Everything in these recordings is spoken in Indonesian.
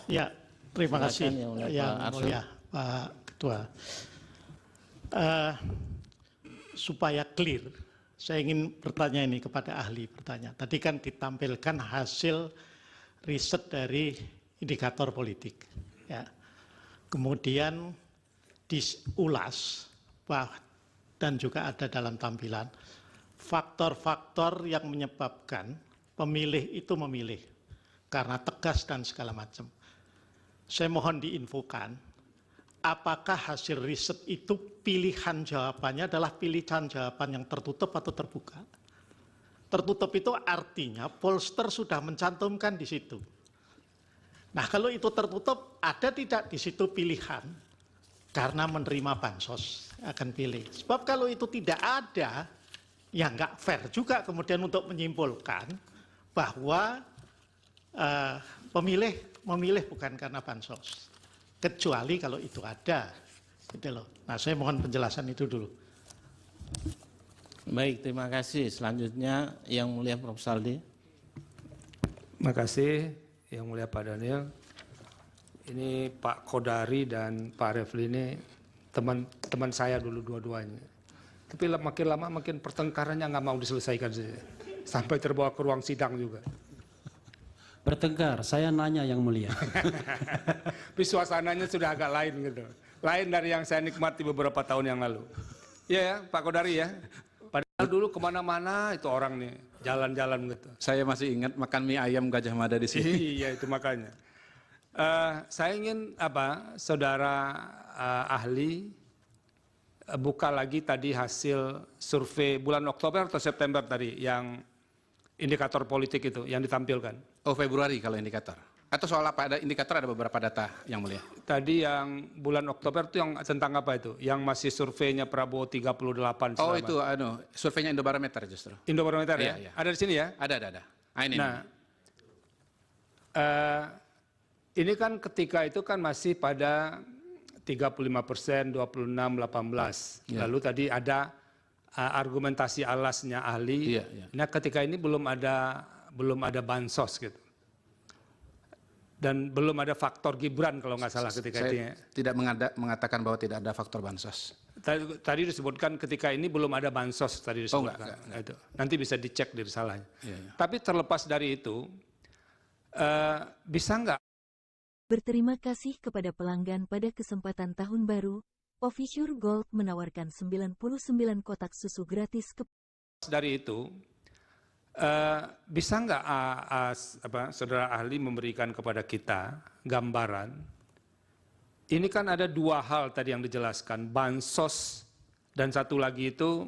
Ya, terima kasih Yang mulia Pak Ketua. Supaya clear, saya ingin bertanya ini kepada ahli bertanya. Tadi kan ditampilkan hasil riset dari indikator politik. Ya. Kemudian diulas dan juga ada dalam tampilan faktor-faktor yang menyebabkan pemilih itu memilih karena tegas dan segala macam. Saya mohon diinfokan, apakah hasil riset itu pilihan jawabannya adalah pilihan jawaban yang tertutup atau terbuka? Tertutup itu artinya pollster sudah mencantumkan di situ. Nah, kalau itu tertutup, ada tidak di situ pilihan karena menerima bansos akan pilih. Sebab kalau itu tidak ada, ya nggak fair juga kemudian untuk menyimpulkan bahwa memilih bukan karena bansos, kecuali kalau itu ada, gitu loh. Nah, saya mohon penjelasan itu dulu. Baik, terima kasih. Selanjutnya Yang Mulia Prof. Saldi. Terima kasih Yang Mulia Pak Daniel. Ini Pak Kodari dan Pak Refli ini teman saya dulu dua-duanya. Tapi makin lama makin pertengkarannya nggak mau diselesaikan saja. Sampai terbawa ke ruang sidang juga. Bertengkar, saya nanya Yang Mulia. Tapi suasananya sudah agak lain gitu. Lain dari yang saya nikmati beberapa tahun yang lalu. Ya, Pak Kodari ya. Padahal dulu kemana-mana itu orang nih jalan-jalan gitu. Saya masih ingat makan mie ayam Gajah Mada di sini. Iya, itu makanya. Saya ingin saudara ahli buka lagi tadi hasil survei bulan Oktober atau September tadi yang indikator politik itu yang ditampilkan. Oh, Februari kalau indikator. Atau soal apa? Ada indikator, ada beberapa data Yang Mulia. Tadi yang bulan Oktober itu yang tentang apa itu? Yang masih surveinya Prabowo 38. Oh, itu surveinya Indobarometer justru. Indobarometer Iya, ya? iya. Ada di sini ya? Ada. Ini. Ini kan ketika itu kan masih pada 35%, 26, 18. Ya. Lalu tadi ada argumentasi alasnya ahli. Iya, iya. Nah, ketika ini belum ada bansos gitu. Dan belum ada faktor Gibran kalau nggak salah ketika itu. Saya tidak mengatakan bahwa tidak ada faktor bansos. Tadi disebutkan ketika ini belum ada bansos tadi disebutkan. enggak. Itu. Nanti bisa dicek dari salahnya. Iya, iya. Tapi terlepas dari itu, bisa nggak? Berterima kasih kepada pelanggan pada kesempatan tahun baru, Official Gold menawarkan 99 kotak susu gratis ke Dari itu, bisa nggak saudara ahli memberikan kepada kita gambaran? Ini kan ada dua hal tadi yang dijelaskan, bansos dan satu lagi itu,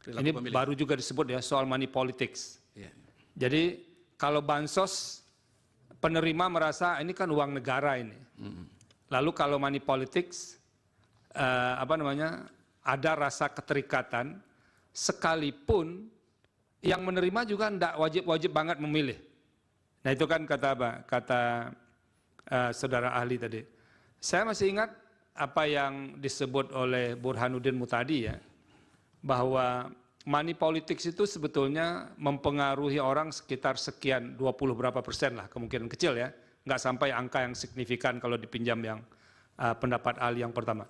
Perilaku ini pemilih. baru juga disebut ya soal money politics. Iya. Jadi kalau bansos penerima merasa ini kan uang negara ini. Lalu kalau money politics ada rasa keterikatan sekalipun yang menerima juga tidak wajib banget memilih. Nah itu kan kata saudara ahli tadi. Saya masih ingat apa yang disebut oleh Burhanuddin Mutadi ya, bahwa money politics itu sebetulnya mempengaruhi orang sekitar sekian 20 berapa persen lah, kemungkinan kecil ya, nggak sampai angka yang signifikan kalau dipinjam yang pendapat ahli yang pertama.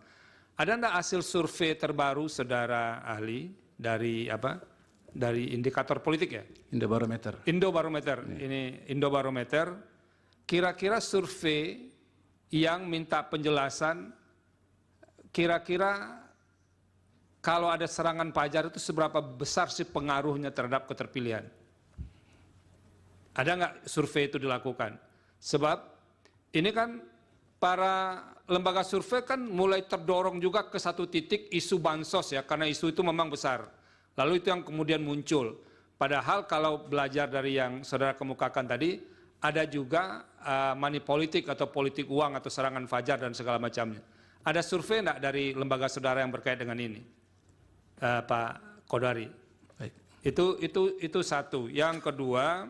Ada enggak hasil survei terbaru saudara ahli dari dari indikator politik ya? Indobarometer. Indobarometer. Ini Indobarometer. Kira-kira survei yang minta penjelasan kira-kira kalau ada serangan pajar itu seberapa besar sih pengaruhnya terhadap keterpilihan? Ada nggak survei itu dilakukan? Sebab ini kan para lembaga survei kan mulai terdorong juga ke satu titik isu bansos ya, karena isu itu memang besar. Lalu itu yang kemudian muncul. Padahal kalau belajar dari yang saudara kemukakan tadi, ada juga money politik atau politik uang atau serangan fajar dan segala macamnya. Ada survei enggak dari lembaga saudara yang berkait dengan ini, Pak Kodari? Baik. Itu satu. Yang kedua,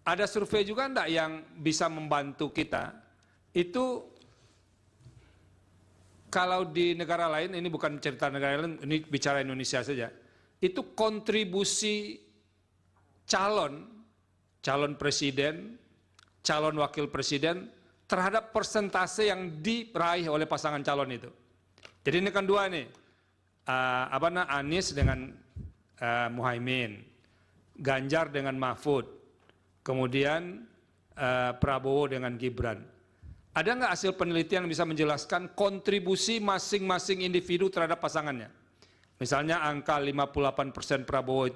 ada survei juga enggak yang bisa membantu kita? Itu kalau di negara lain, ini bukan cerita negara lain, ini bicara Indonesia saja. Itu kontribusi calon presiden, calon wakil presiden terhadap persentase yang diraih oleh pasangan calon itu. Jadi ini kan dua nih, Anies dengan Muhaimin, Ganjar dengan Mahfud, kemudian Prabowo dengan Gibran. Ada nggak hasil penelitian yang bisa menjelaskan kontribusi masing-masing individu terhadap pasangannya? Misalnya angka 58% Prabowo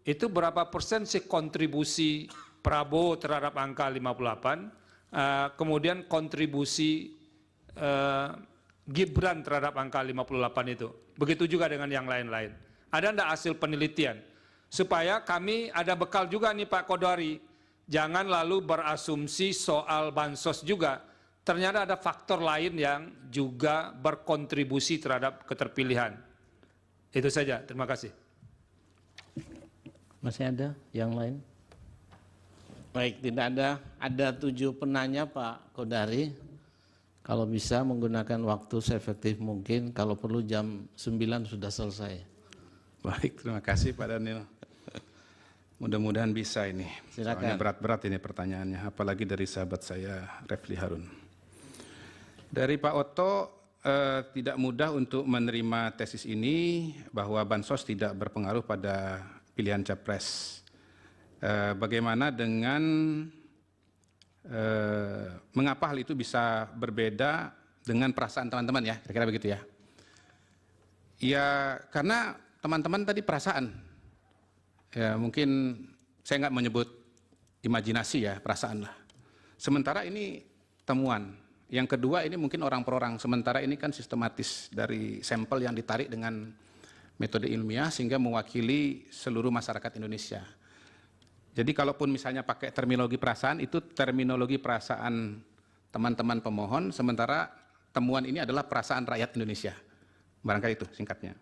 itu berapa persen sih kontribusi Prabowo terhadap angka 58, kemudian kontribusi Gibran terhadap angka 58 itu. Begitu juga dengan yang lain-lain. Ada enggak hasil penelitian? Supaya kami ada bekal juga nih Pak Kodari. Jangan lalu berasumsi soal bansos juga. Ternyata ada faktor lain yang juga berkontribusi terhadap keterpilihan. Itu saja, terima kasih. Masih ada yang lain? Baik, tidak ada. Ada 7 penanya Pak Kodari. Kalau bisa menggunakan waktu seefektif mungkin, kalau perlu jam 9 sudah selesai. Baik, terima kasih Pak Daniel. Mudah-mudahan bisa ini. Silakan. Soalnya berat-berat ini pertanyaannya, apalagi dari sahabat saya Refli Harun. Dari Pak Otto, tidak mudah untuk menerima tesis ini bahwa bansos tidak berpengaruh pada pilihan capres. Bagaimana dengan mengapa hal itu bisa berbeda dengan perasaan teman-teman ya, kira-kira begitu ya. Ya karena teman-teman tadi perasaan, ya mungkin saya nggak menyebut imajinasi ya, perasaan lah. Sementara ini temuan. Yang kedua ini mungkin orang per orang, sementara ini kan sistematis dari sampel yang ditarik dengan metode ilmiah sehingga mewakili seluruh masyarakat Indonesia. Jadi kalaupun misalnya pakai terminologi perasaan, itu terminologi perasaan teman-teman pemohon, sementara temuan ini adalah perasaan rakyat Indonesia. Barangkali itu singkatnya.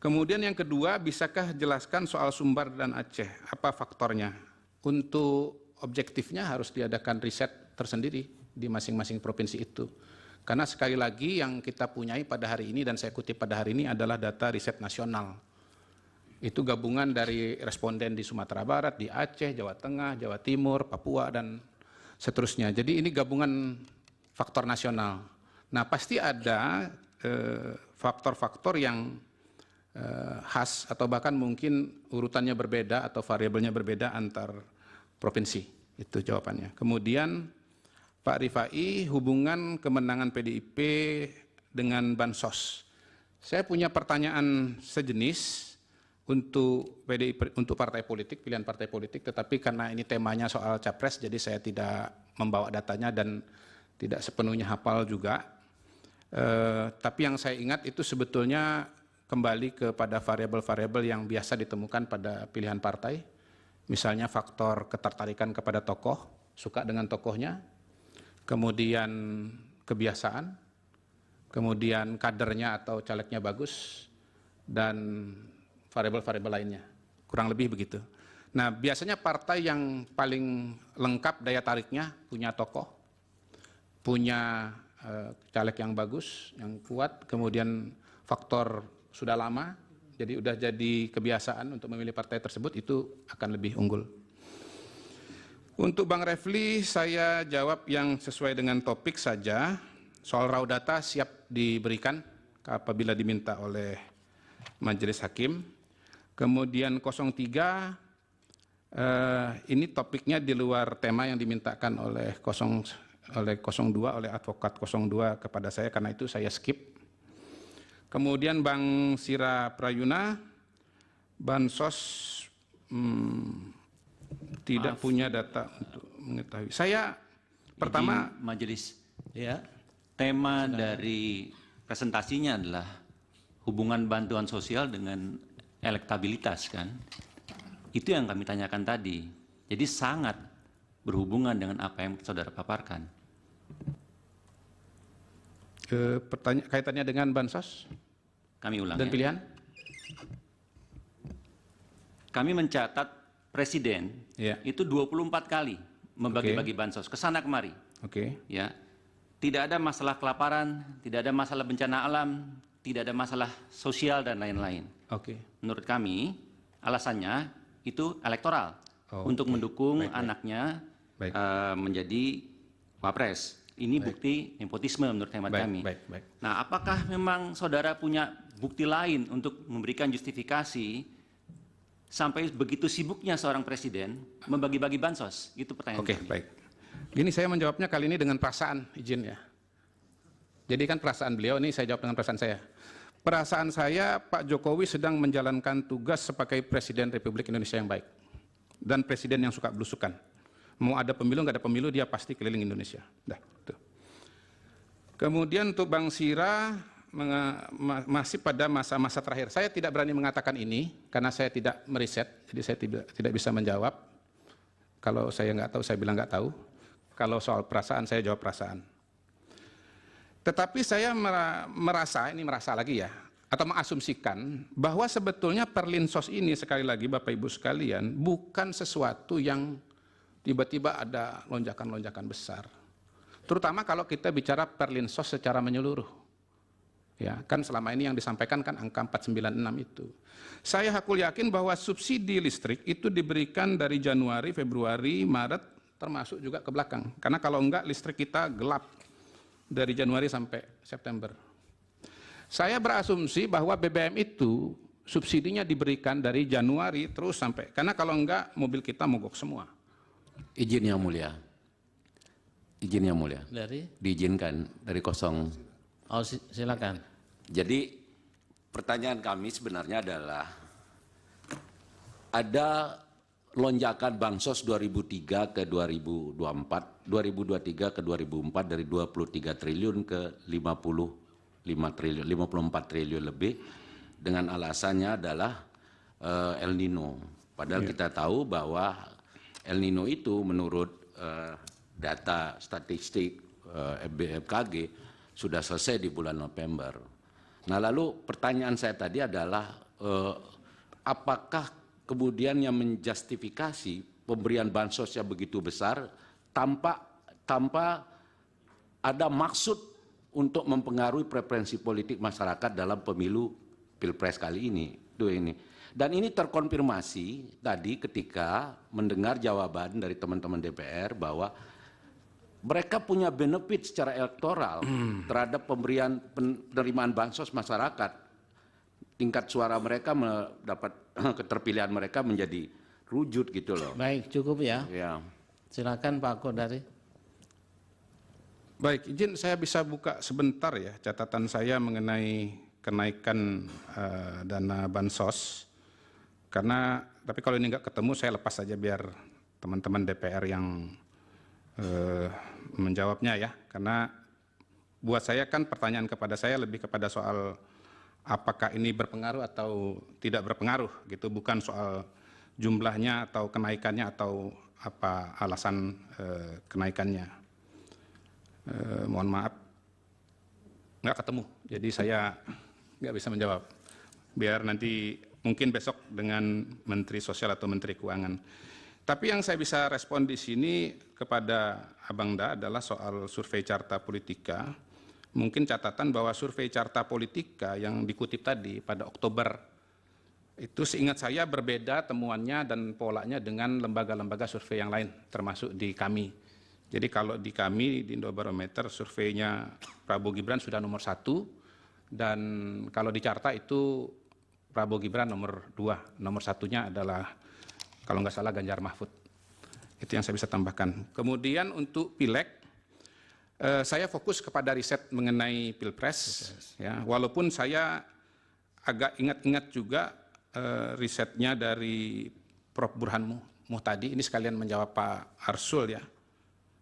Kemudian yang kedua, bisakah jelaskan soal Sumbar dan Aceh, apa faktornya? Untuk objektifnya harus diadakan riset tersendiri di masing-masing provinsi itu. Karena sekali lagi yang kita punyai pada hari ini dan saya kutip pada hari ini adalah data riset nasional. Itu gabungan dari responden di Sumatera Barat, di Aceh, Jawa Tengah, Jawa Timur, Papua, dan seterusnya. Jadi ini gabungan faktor nasional. Nah pasti ada faktor-faktor yang khas atau bahkan mungkin urutannya berbeda atau variabelnya berbeda antar provinsi. Itu jawabannya. Kemudian Pak Rifai, hubungan kemenangan PDIP dengan Bansos. Saya punya pertanyaan sejenis untuk PDIP, untuk partai politik, pilihan partai politik, tetapi karena ini temanya soal capres, jadi saya tidak membawa datanya dan tidak sepenuhnya hafal juga. Tapi yang saya ingat itu sebetulnya kembali kepada variabel-variabel yang biasa ditemukan pada pilihan partai. Misalnya faktor ketertarikan kepada tokoh, suka dengan tokohnya, kemudian kebiasaan, kemudian kadernya atau calegnya bagus, dan variabel-variabel lainnya. Kurang lebih begitu. Nah, biasanya partai yang paling lengkap daya tariknya punya tokoh, punya caleg yang bagus, yang kuat, kemudian faktor sudah lama, jadi udah jadi kebiasaan untuk memilih partai tersebut, itu akan lebih unggul. Untuk Bang Refli, saya jawab yang sesuai dengan topik saja. Soal raw data siap diberikan apabila diminta oleh Majelis Hakim. Kemudian 03, ini topiknya di luar tema yang dimintakan oleh 02, oleh advokat 02 kepada saya, karena itu saya skip. Kemudian Bang Sira Prayuna, Bansos tidak punya data untuk mengetahui. Saya pertama, Majelis, Ya, tema dari presentasinya adalah hubungan bantuan sosial dengan elektabilitas kan. Itu yang kami tanyakan tadi. Jadi sangat berhubungan dengan apa yang saudara paparkan. kaitannya dengan Bansos Kami ulang dan ya. pilihan. Kami mencatat Presiden Ya. itu 24 kali membagi-bagi bansos ke sana kemari. Oke. Ya. Tidak ada masalah kelaparan, tidak ada masalah bencana alam, tidak ada masalah sosial dan lain-lain. Oke. Menurut kami alasannya itu elektoral Oh, untuk oke. mendukung Baik, baik. anaknya Baik. menjadi wapres. Ini bukti nepotisme menurut hemat kami. Baik. Nah, apakah memang saudara punya bukti lain untuk memberikan justifikasi sampai begitu sibuknya seorang presiden membagi-bagi bansos? Itu pertanyaan Oke, kami. baik. Gini saya menjawabnya kali ini dengan perasaan, izin ya. Jadi kan perasaan beliau, ini saya jawab dengan perasaan saya. Perasaan saya, Pak Jokowi sedang menjalankan tugas sebagai Presiden Republik Indonesia yang baik. Dan Presiden yang suka belusukan. Mau ada pemilu, nggak ada pemilu, dia pasti keliling Indonesia. Dah, tuh. Kemudian untuk Bang Sira, masih pada masa-masa terakhir. Saya tidak berani mengatakan ini, karena saya tidak meriset, jadi saya tidak bisa menjawab. Kalau saya nggak tahu, saya bilang nggak tahu. Kalau soal perasaan, saya jawab perasaan. Tetapi saya merasa lagi ya, atau mengasumsikan bahwa sebetulnya Perlinsos ini sekali lagi Bapak Ibu sekalian bukan sesuatu yang tiba-tiba ada lonjakan-lonjakan besar. Terutama kalau kita bicara Perlinsos secara menyeluruh. Ya, kan selama ini yang disampaikan kan angka 496 itu. Saya hakul yakin bahwa subsidi listrik itu diberikan dari Januari, Februari, Maret, termasuk juga ke belakang. Karena kalau enggak listrik kita gelap dari Januari sampai September. Saya berasumsi bahwa BBM itu subsidinya diberikan dari Januari terus sampai, karena kalau enggak mobil kita mogok semua. Izin yang mulia. Izin yang mulia. Dari? Diizinkan dari kosong. Oh, silakan. Jadi pertanyaan kami sebenarnya adalah ada lonjakan bansos 2003 ke 2024, 2023 ke 2004 dari 23 triliun ke 54 triliun lebih dengan alasannya adalah El Nino. Padahal kita tahu bahwa El Nino itu menurut data statistik BMKG sudah selesai di bulan November. Nah, lalu pertanyaan saya tadi adalah apakah kemudian yang menjustifikasi pemberian bansos yang begitu besar tanpa ada maksud untuk mempengaruhi preferensi politik masyarakat dalam pemilu Pilpres kali ini. Dan ini terkonfirmasi tadi ketika mendengar jawaban dari teman-teman DPR bahwa mereka punya benefit secara elektoral terhadap pemberian penerimaan bansos masyarakat. Tingkat suara mereka mendapat keterpilihan mereka menjadi rujut gitu loh. Baik, cukup ya. Ya. Silakan Pak Kodari. Baik, izin saya bisa buka sebentar ya catatan saya mengenai kenaikan dana bansos. Karena, tapi kalau ini nggak ketemu saya lepas saja biar teman-teman DPR yang menjawabnya ya. Karena buat saya kan pertanyaan kepada saya lebih kepada soal apakah ini berpengaruh atau tidak berpengaruh gitu, bukan soal jumlahnya atau kenaikannya atau apa alasan kenaikannya. Mohon maaf, nggak ketemu, jadi saya nggak bisa menjawab. Biar nanti mungkin besok dengan Menteri Sosial atau Menteri Keuangan. Tapi yang saya bisa respon di sini kepada Abang Da adalah soal survei Carta Politika. Mungkin catatan bahwa survei Carta Politika yang dikutip tadi pada Oktober, itu seingat saya berbeda temuannya dan polanya dengan lembaga-lembaga survei yang lain, termasuk di kami. Jadi kalau di kami, di Indobarometer, surveinya Prabowo Gibran sudah nomor 1, dan kalau di Carta itu Prabowo Gibran nomor 2, nomor 1-nya adalah kalau nggak salah Ganjar Mahfud. Itu yang saya bisa tambahkan. Kemudian untuk Pileg, saya fokus kepada riset mengenai Pilpres, ya, walaupun saya agak ingat-ingat juga risetnya dari Prof. Burhan Muhtadi, ini sekalian menjawab Pak Arsul ya,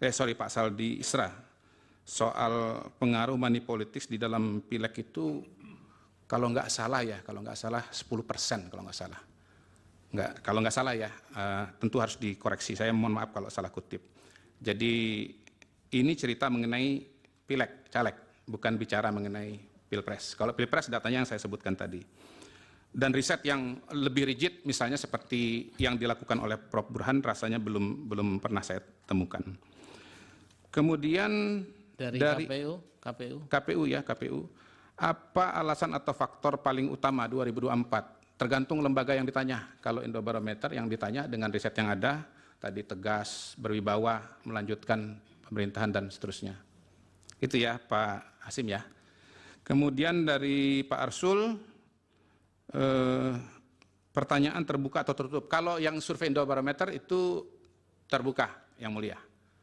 Pak Saldi Isra, soal pengaruh money politics di dalam Pileg itu kalau nggak salah 10% kalau nggak salah. Kalau nggak salah ya, tentu harus dikoreksi, saya mohon maaf kalau salah kutip. Jadi ini cerita mengenai Pileg, caleg, bukan bicara mengenai Pilpres. Kalau Pilpres datanya yang saya sebutkan tadi. Dan riset yang lebih rigid misalnya seperti yang dilakukan oleh Prof. Burhan rasanya belum pernah saya temukan. Kemudian dari KPU ya, KPU. Apa alasan atau faktor paling utama 2024? Tergantung lembaga yang ditanya. Kalau Indobarometer yang ditanya dengan riset yang ada, tadi tegas, berwibawa, melanjutkan pemerintahan dan seterusnya. Itu ya Pak Hasim ya. Kemudian dari Pak Arsul, pertanyaan terbuka atau tertutup. Kalau yang survei Indobarometer itu terbuka, yang mulia.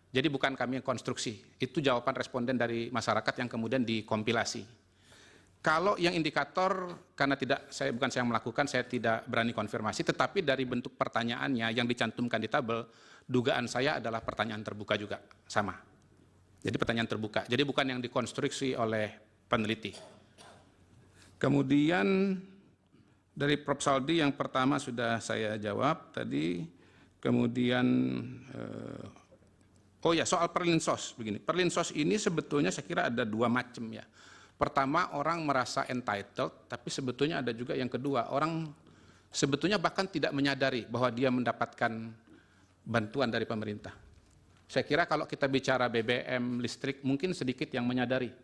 Jadi bukan kami yang konstruksi, itu jawaban responden dari masyarakat yang kemudian dikompilasi. Kalau yang indikator, karena bukan saya yang melakukan, saya tidak berani konfirmasi, tetapi dari bentuk pertanyaannya yang dicantumkan di tabel, dugaan saya adalah pertanyaan terbuka juga, sama. Jadi pertanyaan terbuka, jadi bukan yang dikonstruksi oleh peneliti. Kemudian dari Prof. Saldi yang pertama sudah saya jawab tadi, kemudian oh ya, soal perlinsos begini. Perlinsos ini sebetulnya saya kira ada dua macam ya. Pertama, orang merasa entitled, tapi sebetulnya ada juga yang kedua, orang sebetulnya bahkan tidak menyadari bahwa dia mendapatkan bantuan dari pemerintah. Saya kira kalau kita bicara BBM, listrik, mungkin sedikit yang menyadari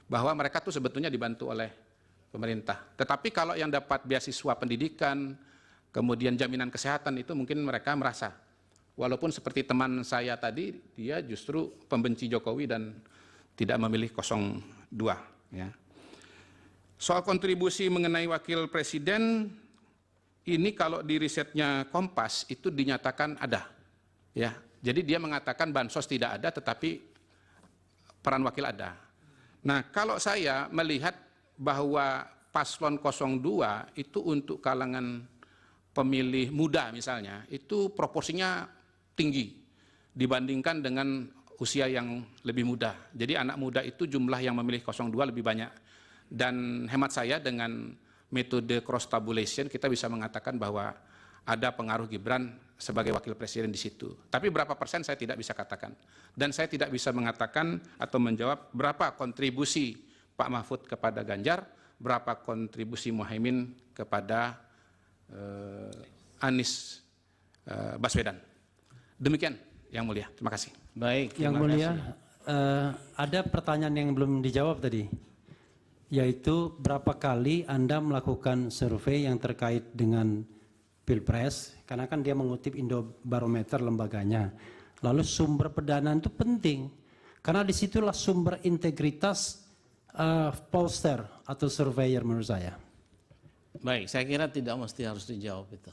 bahwa mereka tuh sebetulnya dibantu oleh pemerintah. Tetapi kalau yang dapat beasiswa pendidikan, kemudian jaminan kesehatan itu mungkin mereka merasa. Walaupun seperti teman saya tadi, dia justru pembenci Jokowi dan tidak memilih 02. Ya. Soal kontribusi mengenai wakil presiden, ini kalau di risetnya Kompas itu dinyatakan ada. Ya. Jadi dia mengatakan bansos tidak ada, tetapi peran wakil ada. Nah, kalau saya melihat bahwa paslon 02 itu untuk kalangan pemilih muda misalnya, itu proporsinya tinggi dibandingkan dengan usia yang lebih muda. Jadi anak muda itu jumlah yang memilih 02 lebih banyak. Dan hemat saya dengan metode cross tabulation kita bisa mengatakan bahwa ada pengaruh Gibran sebagai wakil presiden di situ. Tapi berapa persen saya tidak bisa katakan. Dan saya tidak bisa mengatakan atau menjawab berapa kontribusi Pak Mahfud kepada Ganjar, berapa kontribusi Muhaimin kepada Anies Baswedan. Demikian yang mulia. Terima kasih. Baik, Yang mulia, ada pertanyaan yang belum dijawab tadi, yaitu berapa kali Anda melakukan survei yang terkait dengan Pilpres, karena kan dia mengutip Indobarometer lembaganya. Lalu sumber pendanaan itu penting, karena disitulah sumber integritas pollster atau surveyor menurut saya. Baik, saya kira tidak mesti harus dijawab itu.